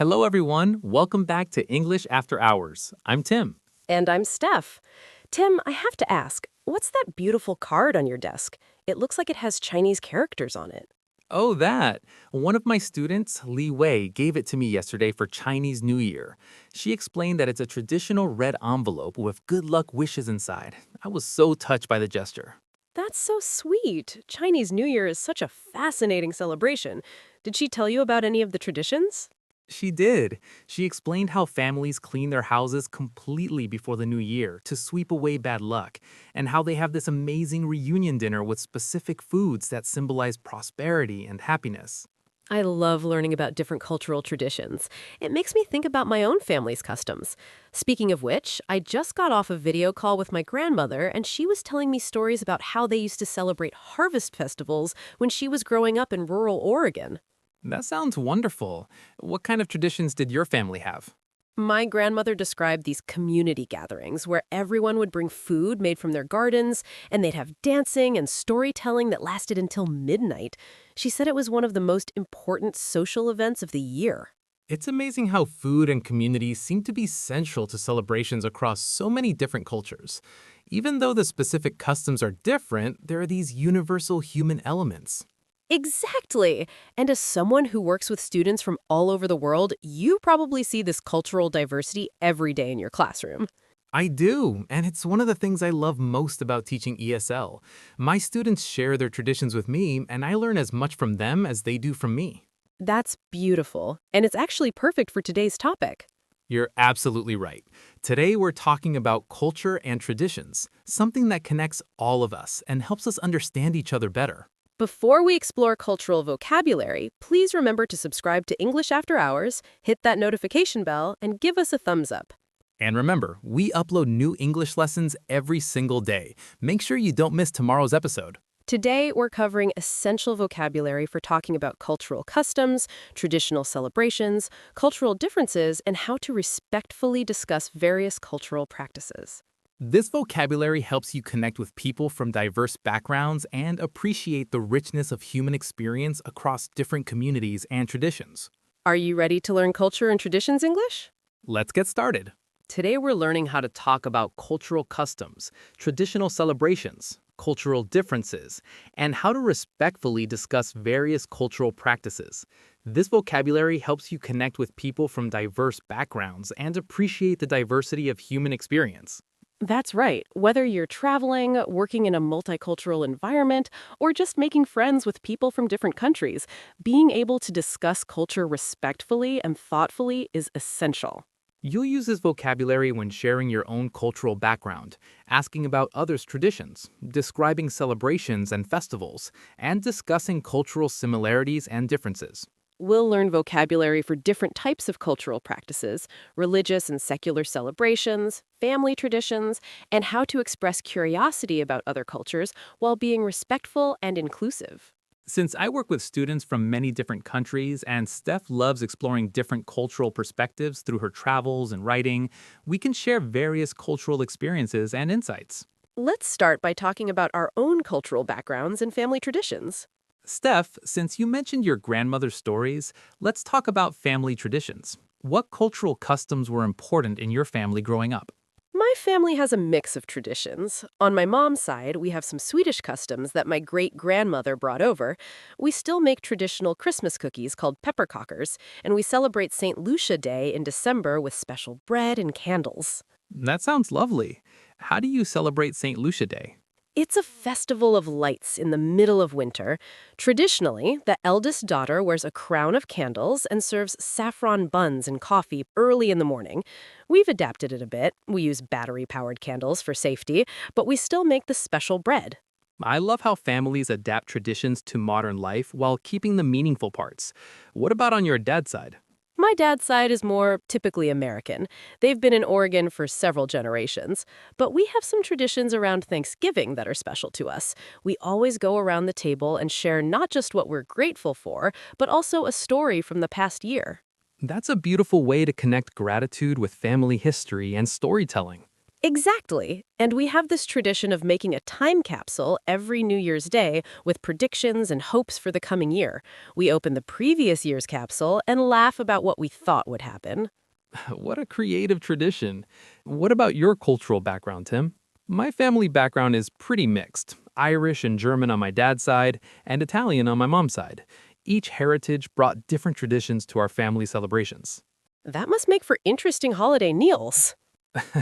Hello, everyone. Welcome back to English After Hours. I'm Tim. And I'm Steph. Tim, I have to ask, what's that beautiful card on your desk? It looks like it has Chinese characters on it. Oh, that. One of my students, Li Wei, gave it to me yesterday for Chinese New Year. She explained that it's a traditional red envelope with good luck wishes inside. I was so touched by the gesture. That's so sweet. Chinese New Year is such a fascinating celebration. Did she tell you about any of the traditions? She did. She explained how families clean their houses completely before the new year to sweep away bad luck, and how they have this amazing reunion dinner with specific foods that symbolize prosperity and happiness. I love learning about different cultural traditions. It makes me think about my own family's customs. Speaking of which, I just got off a video call with my grandmother, and she was telling me stories about how they used to celebrate harvest festivals when she was growing up in rural Oregon. That sounds wonderful. What kind of traditions did your family have? My grandmother described these community gatherings where everyone would bring food made from their gardens, and they'd have dancing and storytelling that lasted until midnight. She said it was one of the most important social events of the year. It's amazing how food and community seem to be central to celebrations across so many different cultures. Even though the specific customs are different, there are these universal human elements. Exactly. And as someone who works with students from all over the world, you probably see this cultural diversity every day in your classroom. I do, and it's one of the things I love most about teaching ESL. My students share their traditions with me, and I learn as much from them as they do from me. That's beautiful. And it's actually perfect for today's topic. You're absolutely right. Today we're talking about culture and traditions, something that connects all of us and helps us understand each other better. Before we explore cultural vocabulary, please remember to subscribe to English After Hours, hit that notification bell, and give us a thumbs up. And remember, we upload new English lessons every single day. Make sure you don't miss tomorrow's episode. Today, we're covering essential vocabulary for talking about cultural customs, traditional celebrations, cultural differences, and how to respectfully discuss various cultural practices. This vocabulary helps you connect with people from diverse backgrounds and appreciate the richness of human experience across different communities and traditions. Are you ready to learn culture and traditions English? Let's get started. Today we're learning how to talk about cultural customs, traditional celebrations, cultural differences, and how to respectfully discuss various cultural practices. This vocabulary helps you connect with people from diverse backgrounds and appreciate the diversity of human experience. That's right. Whether you're traveling, working in a multicultural environment, or just making friends with people from different countries, being able to discuss culture respectfully and thoughtfully is essential. You'll use this vocabulary when sharing your own cultural background, asking about others' traditions, describing celebrations and festivals, and discussing cultural similarities and differences. We'll learn vocabulary for different types of cultural practices, religious and secular celebrations, family traditions, and how to express curiosity about other cultures while being respectful and inclusive. Since I work with students from many different countries and Steph loves exploring different cultural perspectives through her travels and writing, we can share various cultural experiences and insights. Let's start by talking about our own cultural backgrounds and family traditions. Steph, since you mentioned your grandmother's stories, let's talk about family traditions. What cultural customs were important in your family growing up? My family has a mix of traditions. On my mom's side, we have some Swedish customs that my great-grandmother brought over. We still make traditional Christmas cookies called peppercockers, and we celebrate St. Lucia Day in December with special bread and candles. That sounds lovely. How do you celebrate St. Lucia Day? It's a festival of lights in the middle of winter. Traditionally, the eldest daughter wears a crown of candles and serves saffron buns and coffee early in the morning. We've adapted it a bit. We use battery-powered candles for safety, but we still make the special bread. I love how families adapt traditions to modern life while keeping the meaningful parts. What about on your dad's side? My dad's side is more typically American. They've been in Oregon for several generations. But we have some traditions around Thanksgiving that are special to us. We always go around the table and share not just what we're grateful for, but also a story from the past year. That's a beautiful way to connect gratitude with family history and storytelling. Exactly. And we have this tradition of making a time capsule every New Year's Day with predictions and hopes for the coming year. We open the previous year's capsule and laugh about what we thought would happen. What a creative tradition. What about your cultural background, Tim? My family background is pretty mixed. Irish and German on my dad's side, and Italian on my mom's side. Each heritage brought different traditions to our family celebrations. That must make for interesting holiday meals.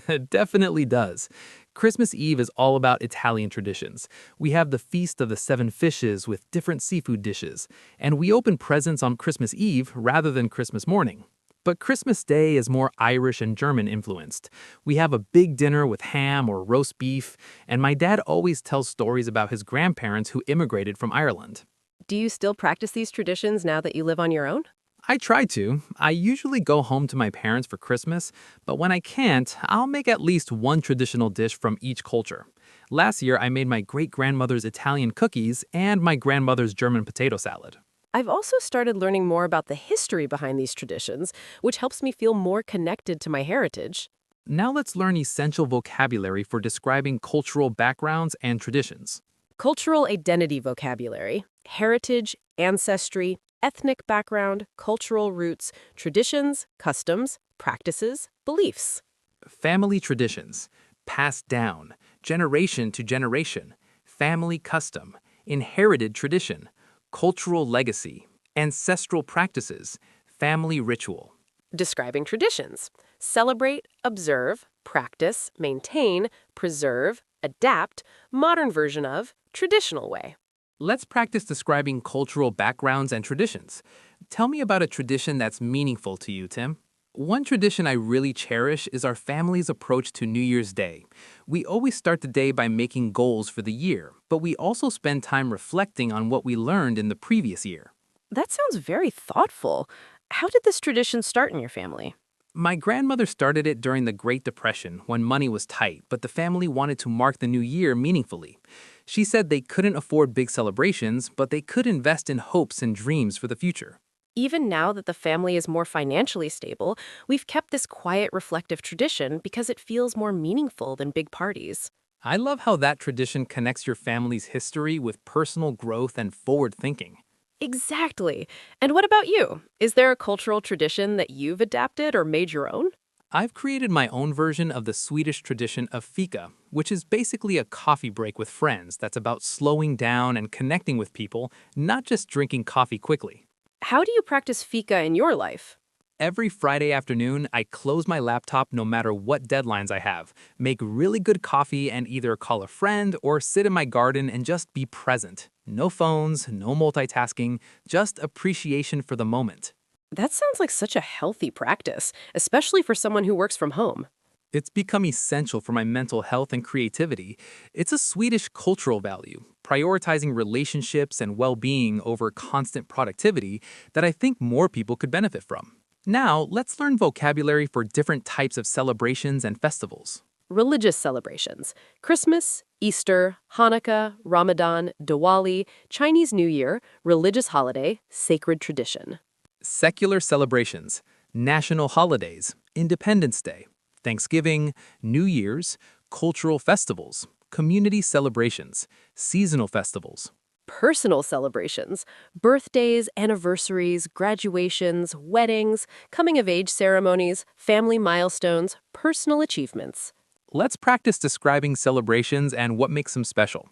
It definitely does. Christmas Eve is all about Italian traditions. We have the Feast of the Seven Fishes with different seafood dishes, and we open presents on Christmas Eve rather than Christmas morning. But Christmas Day is more Irish and German influenced. We have a big dinner with ham or roast beef, and my dad always tells stories about his grandparents who immigrated from Ireland. Do you still practice these traditions now that you live on your own? I try to. I usually go home to my parents for Christmas, but when I can't, I'll make at least one traditional dish from each culture. Last year, I made my great-grandmother's Italian cookies and my grandmother's German potato salad. I've also started learning more about the history behind these traditions, which helps me feel more connected to my heritage. Now let's learn essential vocabulary for describing cultural backgrounds and traditions. Cultural identity vocabulary, heritage, ancestry, ethnic background, cultural roots, traditions, customs, practices, beliefs. Family traditions, passed down, generation to generation, family custom, inherited tradition, cultural legacy, ancestral practices, family ritual. Describing traditions. Celebrate, observe, practice, maintain, preserve, adapt, modern version of, traditional way. Let's practice describing cultural backgrounds and traditions. Tell me about a tradition that's meaningful to you, Tim. One tradition I really cherish is our family's approach to New Year's Day. We always start the day by making goals for the year, but we also spend time reflecting on what we learned in the previous year. That sounds very thoughtful. How did this tradition start in your family? My grandmother started it during the Great Depression when money was tight, but the family wanted to mark the new year meaningfully. She said they couldn't afford big celebrations, but they could invest in hopes and dreams for the future. Even now that the family is more financially stable, we've kept this quiet, reflective tradition because it feels more meaningful than big parties. I love how that tradition connects your family's history with personal growth and forward thinking. Exactly. And what about you? Is there a cultural tradition that you've adapted or made your own? I've created my own version of the Swedish tradition of fika, which is basically a coffee break with friends that's about slowing down and connecting with people, not just drinking coffee quickly. How do you practice fika in your life? Every Friday afternoon, I close my laptop no matter what deadlines I have, make really good coffee, and either call a friend or sit in my garden and just be present. No phones, no multitasking, just appreciation for the moment. That sounds like such a healthy practice, especially for someone who works from home. It's become essential for my mental health and creativity. It's a Swedish cultural value, prioritizing relationships and well-being over constant productivity that I think more people could benefit from. Now, let's learn vocabulary for different types of celebrations and festivals. Religious celebrations. Christmas, Easter, Hanukkah, Ramadan, Diwali, Chinese New Year, religious holiday, sacred tradition. Secular celebrations, national holidays, Independence Day, Thanksgiving, New Year's, cultural festivals, community celebrations, seasonal festivals. Personal celebrations. Birthdays, anniversaries, graduations, weddings, coming-of-age ceremonies, family milestones, personal achievements. Let's practice describing celebrations and what makes them special.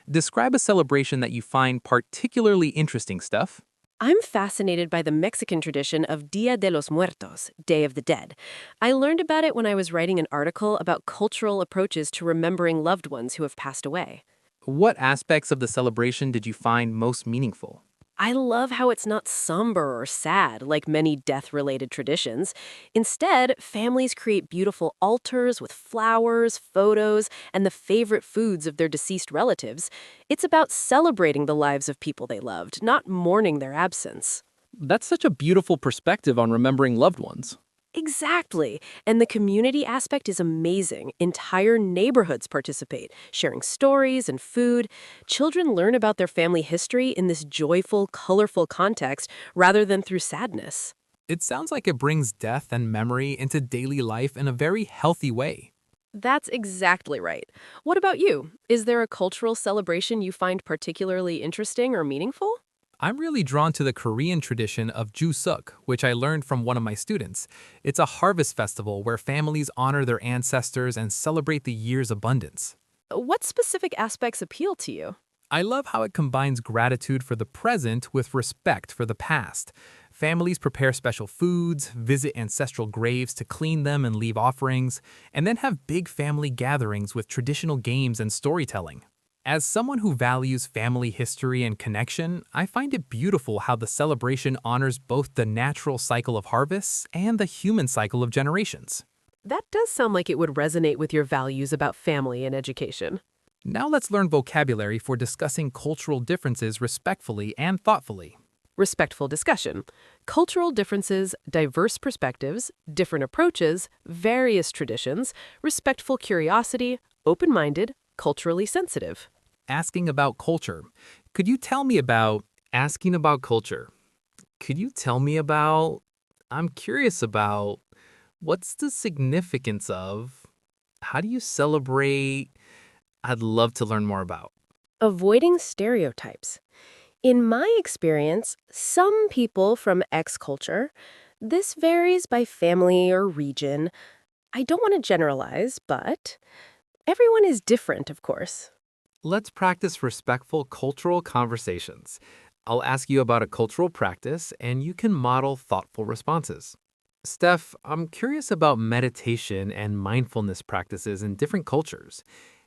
Describe a celebration that you find particularly interesting, Steph. I'm fascinated by the Mexican tradition of Dia de los Muertos, Day of the Dead. I learned about it when I was writing an article about cultural approaches to remembering loved ones who have passed away. What aspects of the celebration did you find most meaningful? I love how it's not somber or sad like many death-related traditions. Instead, families create beautiful altars with flowers, photos, and the favorite foods of their deceased relatives. It's about celebrating the lives of people they loved, not mourning their absence. That's such a beautiful perspective on remembering loved ones. Exactly. And the community aspect is amazing. Entire neighborhoods participate, sharing stories and food. Children learn about their family history in this joyful, colorful context rather than through sadness. It sounds like it brings death and memory into daily life in a very healthy way. That's exactly right. What about you? Is there a cultural celebration you find particularly interesting or meaningful? I'm really drawn to the Korean tradition of Jusuk, which I learned from one of my students. It's a harvest festival where families honor their ancestors and celebrate the year's abundance. What specific aspects appeal to you? I love how it combines gratitude for the present with respect for the past. Families prepare special foods, visit ancestral graves to clean them and leave offerings, and then have big family gatherings with traditional games and storytelling. As someone who values family history and connection, I find it beautiful how the celebration honors both the natural cycle of harvests and the human cycle of generations. That does sound like it would resonate with your values about family and education. Now let's learn vocabulary for discussing cultural differences respectfully and thoughtfully. Respectful discussion. Cultural differences, diverse perspectives, different approaches, various traditions, respectful curiosity, open-minded, culturally sensitive. Asking about culture. Could you tell me about asking about culture? Could you tell me about I'm curious about what's the significance of how do you celebrate I'd love to learn more about. Avoiding stereotypes. In my experience, some people from X culture, this varies by family or region. I don't want to generalize, but everyone is different, of course. Let's practice respectful cultural conversations. I'll ask you about a cultural practice and you can model thoughtful responses. Steph, I'm curious about meditation and mindfulness practices in different cultures.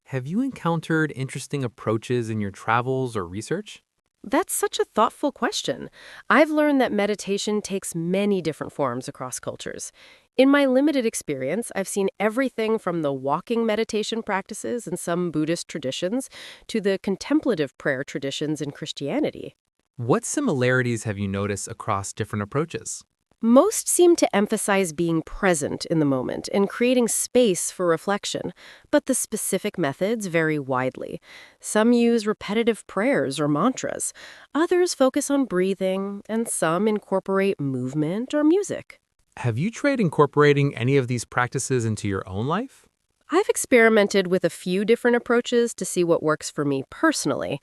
Have you encountered interesting approaches in your travels or research? That's such a thoughtful question. I've learned that meditation takes many different forms across cultures. In my limited experience, I've seen everything from the walking meditation practices in some Buddhist traditions to the contemplative prayer traditions in Christianity. What similarities have you noticed across different approaches? Most seem to emphasize being present in the moment and creating space for reflection, but the specific methods vary widely. Some use repetitive prayers or mantras, others focus on breathing, and some incorporate movement or music. Have you tried incorporating any of these practices into your own life? I've experimented with a few different approaches to see what works for me personally.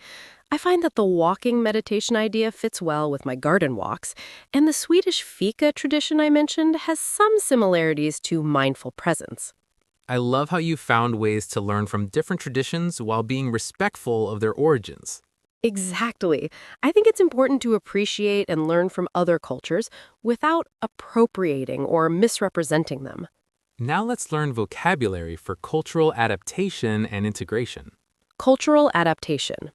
I find that the walking meditation idea fits well with my garden walks, and the Swedish fika tradition I mentioned has some similarities to mindful presence. I love how you found ways to learn from different traditions while being respectful of their origins. Exactly. I think it's important to appreciate and learn from other cultures without appropriating or misrepresenting them. Now let's learn vocabulary for cultural adaptation and integration. Cultural adaptation.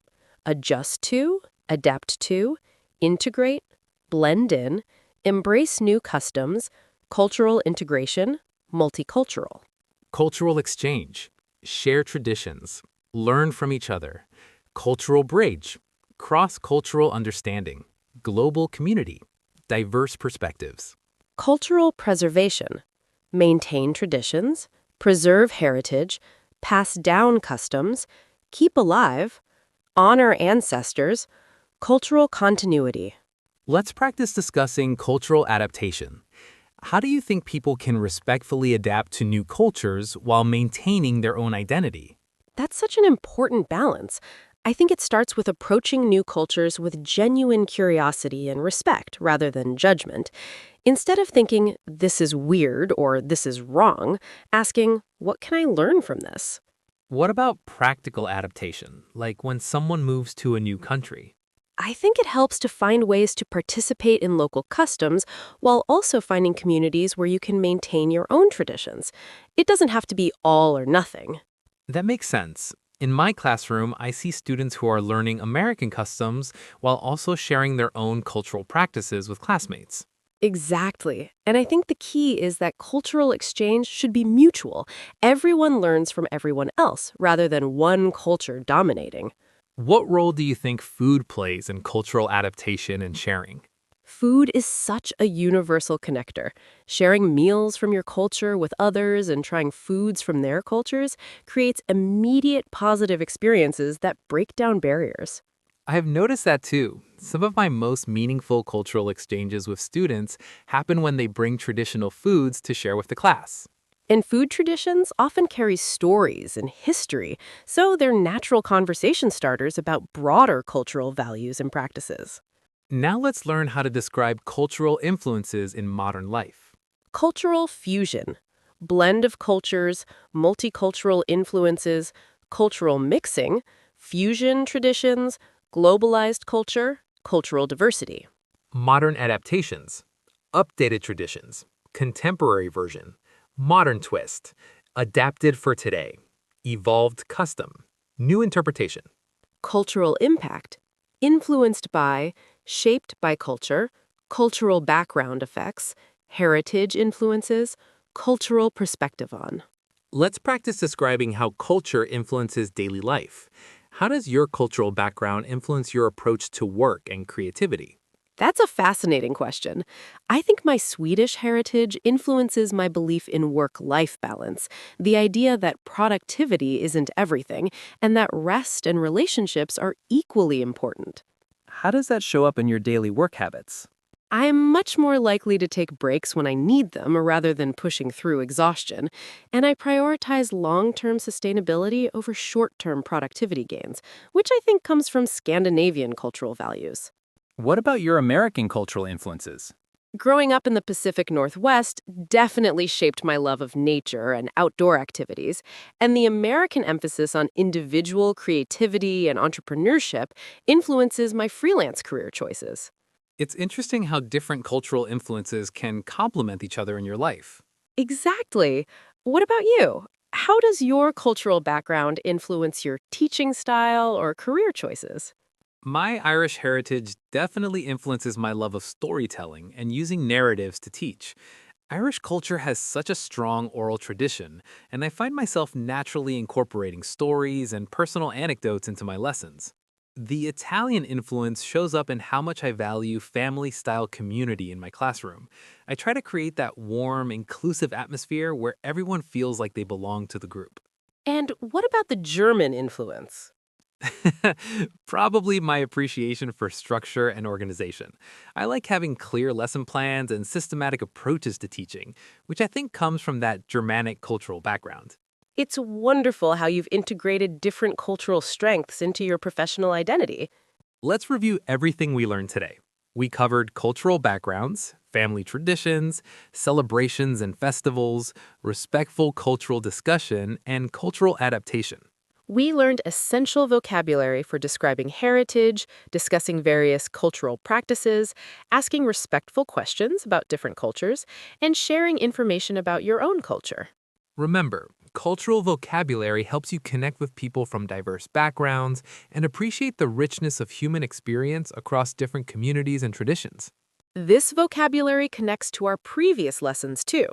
Adjust to, adapt to, integrate, blend in, embrace new customs, cultural integration, multicultural. Cultural exchange, share traditions, learn from each other. Cultural bridge, cross-cultural understanding, global community, diverse perspectives. Cultural preservation. Maintain traditions, preserve heritage, pass down customs, keep alive, honor ancestors, cultural continuity. Let's practice discussing cultural adaptation. How do you think people can respectfully adapt to new cultures while maintaining their own identity? That's such an important balance. I think it starts with approaching new cultures with genuine curiosity and respect rather than judgment. Instead of thinking, this is weird or this is wrong, asking, what can I learn from this? What about practical adaptation, like when someone moves to a new country? I think it helps to find ways to participate in local customs while also finding communities where you can maintain your own traditions. It doesn't have to be all or nothing. That makes sense. In my classroom, I see students who are learning American customs while also sharing their own cultural practices with classmates. Exactly. And I think the key is that cultural exchange should be mutual. Everyone learns from everyone else rather than one culture dominating. What role do you think food plays in cultural adaptation and sharing? Food is such a universal connector. Sharing meals from your culture with others and trying foods from their cultures creates immediate positive experiences that break down barriers. I have noticed that too. Some of my most meaningful cultural exchanges with students happen when they bring traditional foods to share with the class. And food traditions often carry stories and history, so they're natural conversation starters about broader cultural values and practices. Now let's learn how to describe cultural influences in modern life. Cultural fusion, blend of cultures, multicultural influences, cultural mixing, fusion traditions, globalized culture, cultural diversity. Modern adaptations, updated traditions, contemporary version, modern twist, adapted for today, evolved custom, new interpretation. Cultural impact, influenced by, shaped by culture, cultural background effects, heritage influences, cultural perspective on. Let's practice describing how culture influences daily life. How does your cultural background influence your approach to work and creativity? That's a fascinating question. I think my Swedish heritage influences my belief in work-life balance, the idea that productivity isn't everything, and that rest and relationships are equally important. How does that show up in your daily work habits? I'm much more likely to take breaks when I need them rather than pushing through exhaustion, and I prioritize long-term sustainability over short-term productivity gains, which I think comes from Scandinavian cultural values. What about your American cultural influences? Growing up in the Pacific Northwest definitely shaped my love of nature and outdoor activities, and the American emphasis on individual creativity and entrepreneurship influences my freelance career choices. It's interesting how different cultural influences can complement each other in your life. Exactly. What about you? How does your cultural background influence your teaching style or career choices? My Irish heritage definitely influences my love of storytelling and using narratives to teach. Irish culture has such a strong oral tradition, and I find myself naturally incorporating stories and personal anecdotes into my lessons. The Italian influence shows up in how much I value family style community in my classroom. I try to create that warm, inclusive atmosphere where everyone feels like they belong to the group. And what about the German influence? Probably my appreciation for structure and organization. I like having clear lesson plans and systematic approaches to teaching, which I think comes from that Germanic cultural background. It's wonderful how you've integrated different cultural strengths into your professional identity. Let's review everything we learned today. We covered cultural backgrounds, family traditions, celebrations and festivals, respectful cultural discussion, and cultural adaptation. We learned essential vocabulary for describing heritage, discussing various cultural practices, asking respectful questions about different cultures, and sharing information about your own culture. Remember, cultural vocabulary helps you connect with people from diverse backgrounds and appreciate the richness of human experience across different communities and traditions. This vocabulary connects to our previous lessons too.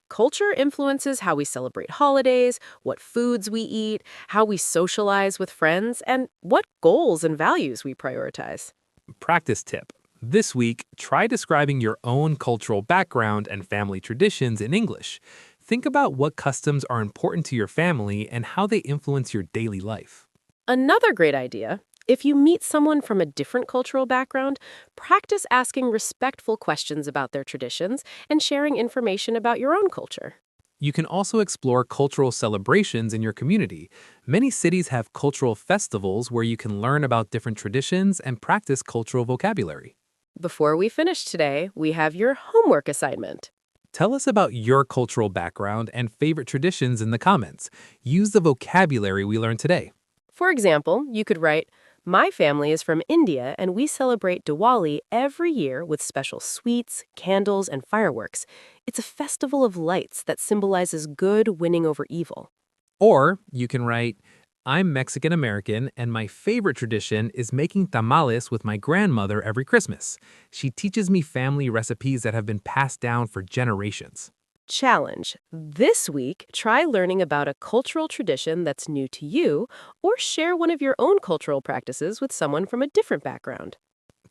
Culture influences how we celebrate holidays, what foods we eat, how we socialize with friends, and what goals and values we prioritize. Practice tip. This week, try describing your own cultural background and family traditions in English. Think about what customs are important to your family and how they influence your daily life. Another great idea, if you meet someone from a different cultural background, practice asking respectful questions about their traditions and sharing information about your own culture. You can also explore cultural celebrations in your community. Many cities have cultural festivals where you can learn about different traditions and practice cultural vocabulary. Before we finish today, we have your homework assignment. Tell us about your cultural background and favorite traditions in the comments. Use the vocabulary we learned today. For example, you could write, "My family is from India and we celebrate Diwali every year with special sweets, candles, and fireworks. It's a festival of lights that symbolizes good winning over evil." Or you can write, I'm Mexican American and my favorite tradition is making tamales with my grandmother every Christmas. She teaches me family recipes that have been passed down for generations. Challenge. This week, try learning about a cultural tradition that's new to you, or share one of your own cultural practices with someone from a different background.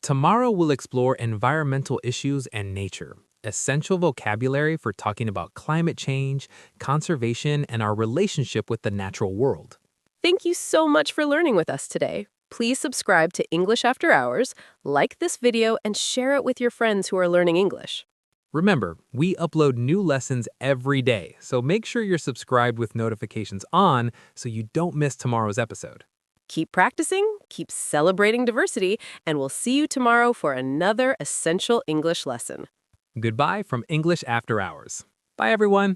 Tomorrow we'll explore environmental issues and nature, essential vocabulary for talking about climate change, conservation, and our relationship with the natural world. Thank you so much for learning with us today. Please subscribe to English After Hours, like this video, and share it with your friends who are learning English. Remember, we upload new lessons every day, so make sure you're subscribed with notifications on so you don't miss tomorrow's episode. Keep practicing, keep celebrating diversity, and we'll see you tomorrow for another essential English lesson. Goodbye from English After Hours. Bye, everyone.